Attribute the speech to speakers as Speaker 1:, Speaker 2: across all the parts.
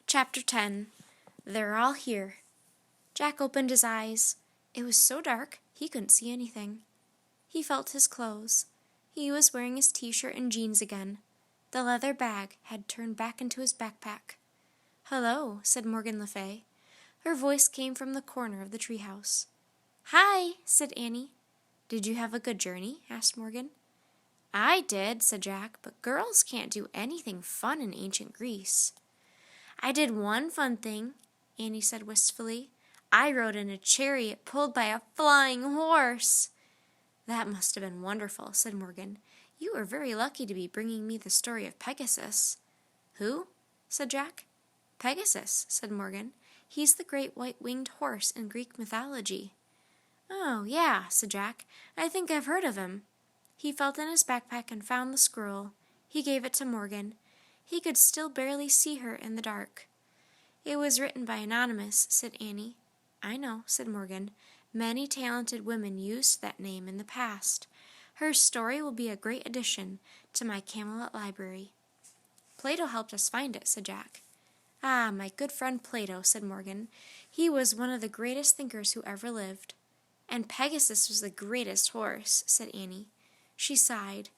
Speaker 1: Chapter 10. They're all here. Jack opened his eyes. It was so dark he couldn't see anything. He felt his clothes. He was wearing his t-shirt and jeans again. The leather bag had turned back into his backpack. "Hello," said Morgan Le Fay. Her voice came from the corner of the treehouse. "Hi," said Annie. "Did you have a good journey?" asked Morgan. "I did," said Jack, "but girls can't do anything fun in ancient Greece." "I did one fun thing," Annie said wistfully. "I rode in a chariot pulled by a flying horse." "That must have been wonderful," said Morgan. "You were very lucky to be bringing me the story of Pegasus." "Who?" said Jack. "Pegasus," said Morgan. "He's the great white-winged horse in Greek mythology." "Oh, yeah," said Jack. "I think I've heard of him." He felt in his backpack and found the scroll. He gave it to Morgan. He could still barely see her in the dark. "It was written by Anonymous," said Annie. "I know," said Morgan. "Many talented women used that name in the past. Her story will be a great addition to my Camelot library." "Plato helped us find it," said Jack. "Ah, my good friend Plato," said Morgan. "He was one of the greatest thinkers who ever lived." "And Pegasus was the greatest horse," said Annie. She sighed.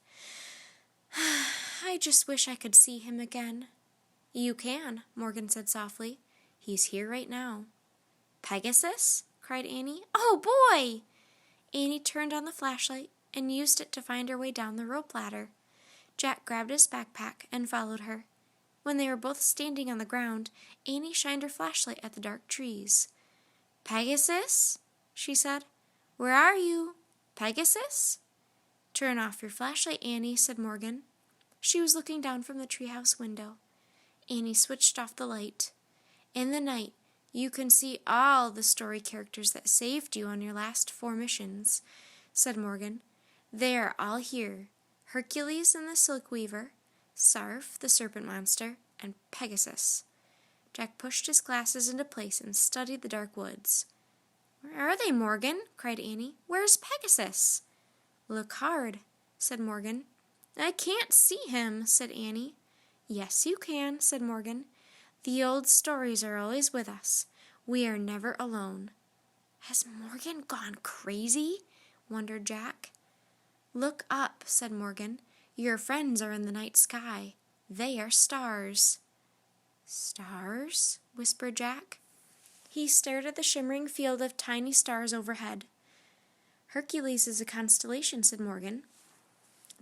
Speaker 1: "I just wish I could see him again." "You can," Morgan said softly. "He's here right now." "Pegasus?" cried Annie. "Oh, boy!" Annie turned on the flashlight and used it to find her way down the rope ladder. Jack grabbed his backpack and followed her. When they were both standing on the ground, Annie shined her flashlight at the dark trees. "Pegasus?" she said. "Where are you? Pegasus?" "Turn off your flashlight, Annie," said Morgan. She was looking down from the treehouse window. Annie switched off the light. "In the night, you can see all the story characters that saved you on your last 4 missions," said Morgan. "They are all here. Hercules and the Silk Weaver, Sarf, the Serpent Monster, and Pegasus." Jack pushed his glasses into place and studied the dark woods. "Where are they, Morgan?" cried Annie. "Where's Pegasus?" "Look hard," said Morgan. "I can't see him," said Annie. "Yes, you can," said Morgan. "The old stories are always with us. We are never alone." "Has Morgan gone crazy?" wondered Jack. "Look up," said Morgan. "Your friends are in the night sky. They are stars." "Stars?" whispered Jack. He stared at the shimmering field of tiny stars overhead. "Hercules is a constellation," said Morgan.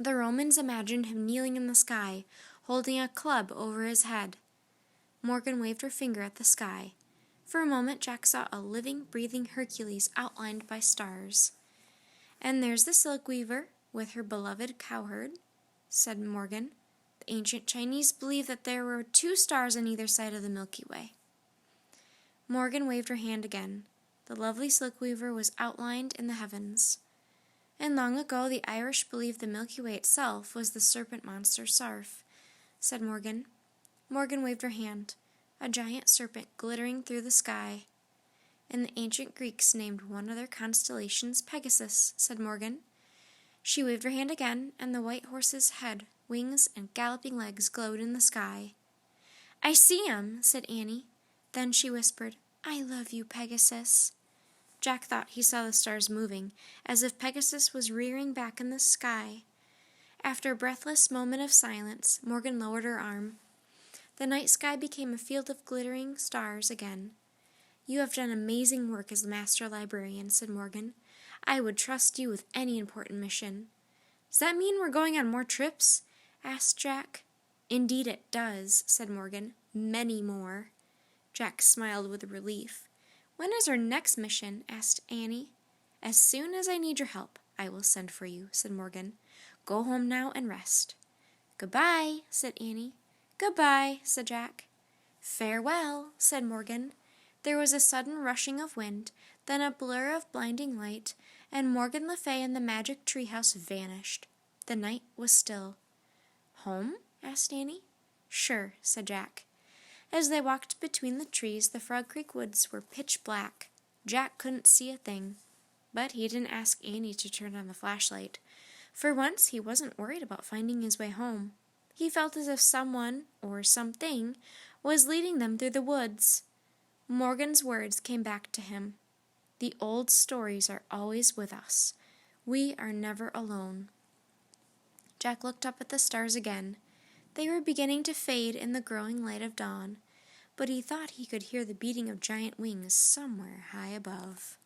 Speaker 1: "The Romans imagined him kneeling in the sky, holding a club over his head." Morgan waved her finger at the sky. For a moment Jack saw a living, breathing Hercules outlined by stars. "And there's the Silk Weaver, with her beloved cowherd," said Morgan. "The ancient Chinese believed that there were 2 stars on either side of the Milky Way." Morgan waved her hand again. The lovely Silk Weaver was outlined in the heavens. "And long ago the Irish believed the Milky Way itself was the serpent monster Sarf," said Morgan. Morgan waved her hand, a giant serpent glittering through the sky. "And the ancient Greeks named one of their constellations Pegasus," said Morgan. She waved her hand again, and the white horse's head, wings, and galloping legs glowed in the sky. "I see him," said Annie. Then she whispered, "I love you, Pegasus." Jack thought he saw the stars moving, as if Pegasus was rearing back in the sky. After a breathless moment of silence, Morgan lowered her arm. The night sky became a field of glittering stars again. "You have done amazing work as the master librarian," said Morgan. "I would trust you with any important mission." "Does that mean we're going on more trips?" asked Jack. "Indeed it does," said Morgan. "Many more." Jack smiled with relief. "When is our next mission?" asked Annie. "As soon as I need your help, I will send for you," said Morgan. "Go home now and rest." "Goodbye," said Annie. "Goodbye," said Jack. "Farewell," said Morgan. There was a sudden rushing of wind, then a blur of blinding light, and Morgan Le Fay and the magic treehouse vanished. The night was still. "Home?" asked Annie. "Sure," said Jack. As they walked between the trees, the Frog Creek woods were pitch black. Jack couldn't see a thing. But he didn't ask Annie to turn on the flashlight. For once, he wasn't worried about finding his way home. He felt as if someone, or something, was leading them through the woods. Morgan's words came back to him. The old stories are always with us. We are never alone. Jack looked up at the stars again. They were beginning to fade in the growing light of dawn, but he thought he could hear the beating of giant wings somewhere high above.